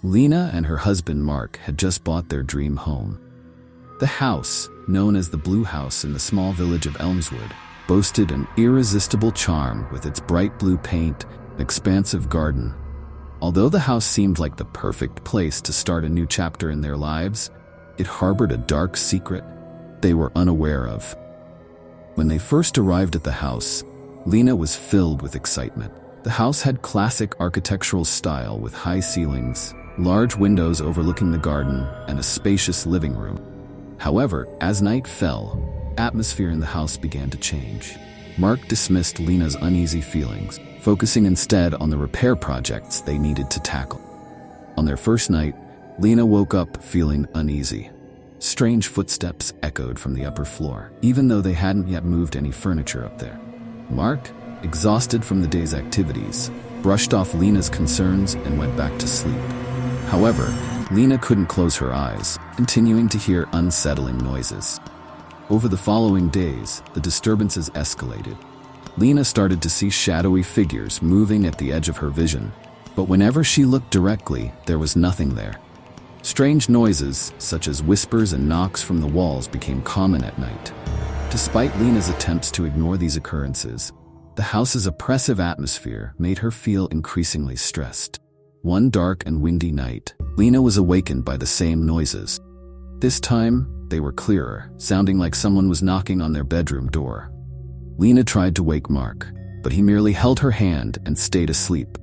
Lina and her husband Mark had just bought their dream home. The house, known as the Blue House in the small village of Elmswood, boasted an irresistible charm with its bright blue paint and expansive garden. Although the house seemed like the perfect place to start a new chapter in their lives, it harbored a dark secret they were unaware of. When they first arrived at the house, Lina was filled with excitement. The house had classic architectural style with high ceilings, large windows overlooking the garden, and a spacious living room. However, as night fell, atmosphere in the house began to change. Mark dismissed Lina's uneasy feelings, focusing instead on the repair projects they needed to tackle. On their first night, Lina woke up feeling uneasy. Strange footsteps echoed from the upper floor, even though they hadn't yet moved any furniture up there. Mark, exhausted from the day's activities, brushed off Lina's concerns and went back to sleep. However, Lina couldn't close her eyes, continuing to hear unsettling noises. Over the following days, the disturbances escalated. Lina started to see shadowy figures moving at the edge of her vision, but whenever she looked directly, there was nothing there. Strange noises, such as whispers and knocks from the walls, became common at night. Despite Lina's attempts to ignore these occurrences, the house's oppressive atmosphere made her feel increasingly stressed. One dark and windy night, Lina was awakened by the same noises. This time, they were clearer, sounding like someone was knocking on their bedroom door. Lina tried to wake Mark, but he merely held her hand and stayed asleep.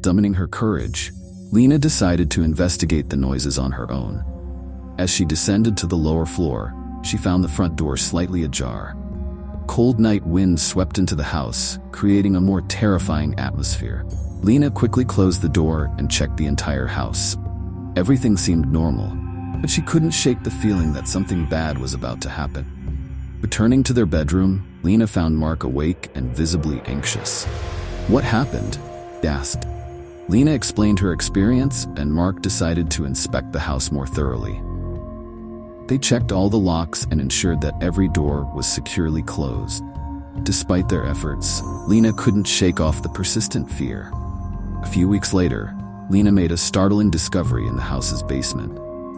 Summoning her courage, Lina decided to investigate the noises on her own. As she descended to the lower floor, she found the front door slightly ajar. Cold night winds swept into the house, creating a more terrifying atmosphere. Lina quickly closed the door and checked the entire house. Everything seemed normal, but she couldn't shake the feeling that something bad was about to happen. Returning to their bedroom, Lina found Mark awake and visibly anxious. "What happened?" he asked. Lina explained her experience, and Mark decided to inspect the house more thoroughly. They checked all the locks and ensured that every door was securely closed. Despite their efforts, Lina couldn't shake off the persistent fear. A few weeks later, Lina made a startling discovery in the house's basement.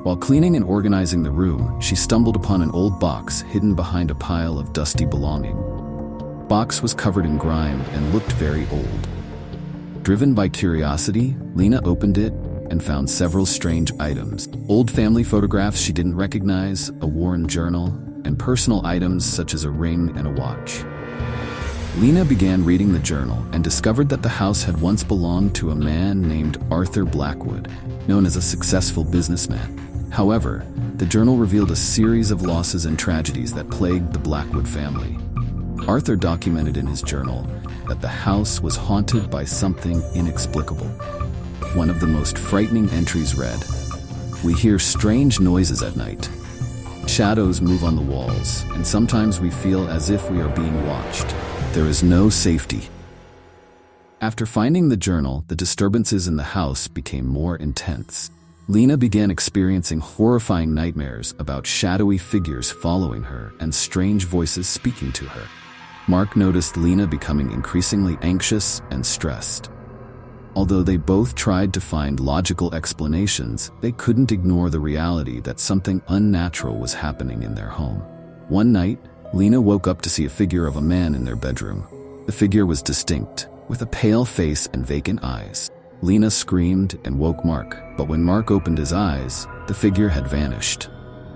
While cleaning and organizing the room, she stumbled upon an old box hidden behind a pile of dusty belongings. The box was covered in grime and looked very old. Driven by curiosity, Lina opened it and found several strange items. Old family photographs she didn't recognize, a worn journal, and personal items such as a ring and a watch. Lina began reading the journal and discovered that the house had once belonged to a man named Arthur Blackwood, known as a successful businessman. However, the journal revealed a series of losses and tragedies that plagued the Blackwood family. Arthur documented in his journal that the house was haunted by something inexplicable. One of the most frightening entries read, "We hear strange noises at night. Shadows move on the walls, and sometimes we feel as if we are being watched. There is no safety." After finding the journal, the disturbances in the house became more intense. Lina began experiencing horrifying nightmares about shadowy figures following her and strange voices speaking to her. Mark noticed Lina becoming increasingly anxious and stressed. Although they both tried to find logical explanations, they couldn't ignore the reality that something unnatural was happening in their home. One night, Lina woke up to see a figure of a man in their bedroom. The figure was distinct, with a pale face and vacant eyes. Lina screamed and woke Mark, but when Mark opened his eyes, the figure had vanished.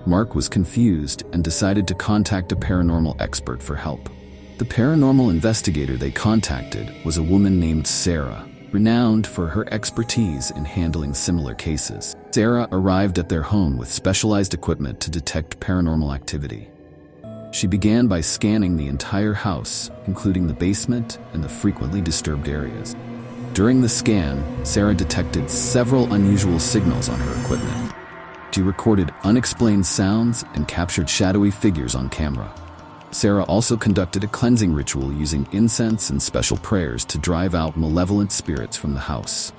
Mark was confused and decided to contact a paranormal expert for help. The paranormal investigator they contacted was a woman named Sarah, renowned for her expertise in handling similar cases. Sarah arrived at their home with specialized equipment to detect paranormal activity. She began by scanning the entire house, including the basement and the frequently disturbed areas. During the scan, Sarah detected several unusual signals on her equipment. She recorded unexplained sounds and captured shadowy figures on camera. Sarah also conducted a cleansing ritual using incense and special prayers to drive out malevolent spirits from the house.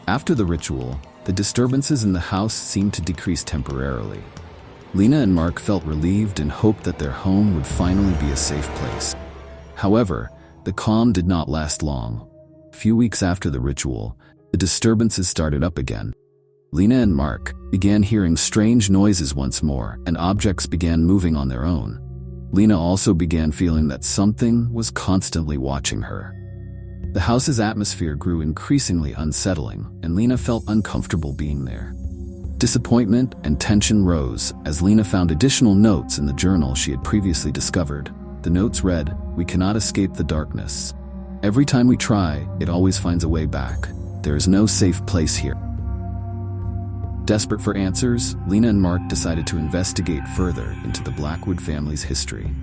After the ritual, the disturbances in the house seemed to decrease temporarily. Lina and Mark felt relieved and hoped that their home would finally be a safe place. However, the calm did not last long. A few weeks after the ritual, the disturbances started up again. Lina and Mark began hearing strange noises once more, and objects began moving on their own. Lina also began feeling that something was constantly watching her. The house's atmosphere grew increasingly unsettling, and Lina felt uncomfortable being there. Disappointment and tension rose as Lina found additional notes in the journal she had previously discovered. The notes read, "We cannot escape the darkness. Every time we try, it always finds a way back. There is no safe place here." Desperate for answers, Lina and Mark decided to investigate further into the Blackwood family's history.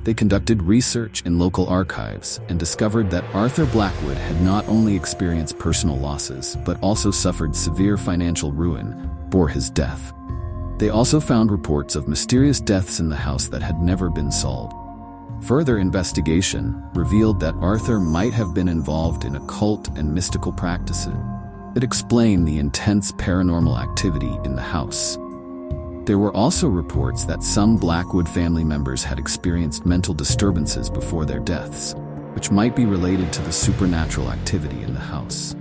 They conducted research in local archives and discovered that Arthur Blackwood had not only experienced personal losses, but also suffered severe financial ruin before his death. They also found reports of mysterious deaths in the house that had never been solved. Further investigation revealed that Arthur might have been involved in occult and mystical practices. It explained the intense paranormal activity in the house. There were also reports that some Blackwood family members had experienced mental disturbances before their deaths, which might be related to the supernatural activity in the house.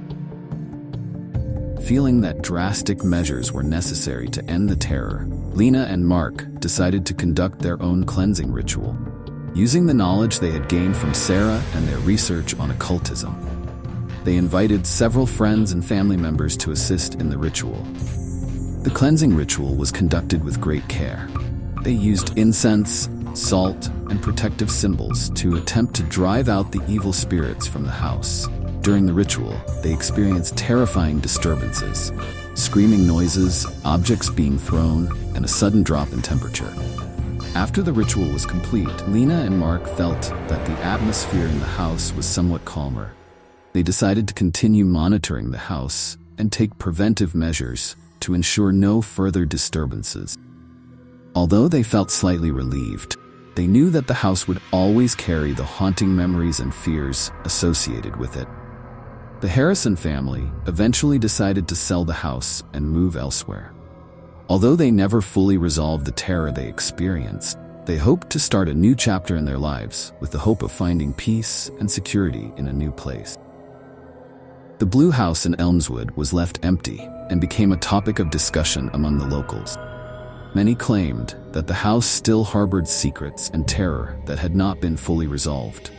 Feeling that drastic measures were necessary to end the terror, Lina and Mark decided to conduct their own cleansing ritual, using the knowledge they had gained from Sarah and their research on occultism. They invited several friends and family members to assist in the ritual. The cleansing ritual was conducted with great care. They used incense, salt, and protective symbols to attempt to drive out the evil spirits from the house. During the ritual, they experienced terrifying disturbances, screaming noises, objects being thrown, and a sudden drop in temperature. After the ritual was complete, Lina and Mark felt that the atmosphere in the house was somewhat calmer. They decided to continue monitoring the house and take preventive measures to ensure no further disturbances. Although they felt slightly relieved, they knew that the house would always carry the haunting memories and fears associated with it. The Harrison family eventually decided to sell the house and move elsewhere. Although they never fully resolved the terror they experienced, they hoped to start a new chapter in their lives with the hope of finding peace and security in a new place. The blue house in Elmswood was left empty and became a topic of discussion among the locals. Many claimed that the house still harbored secrets and terror that had not been fully resolved.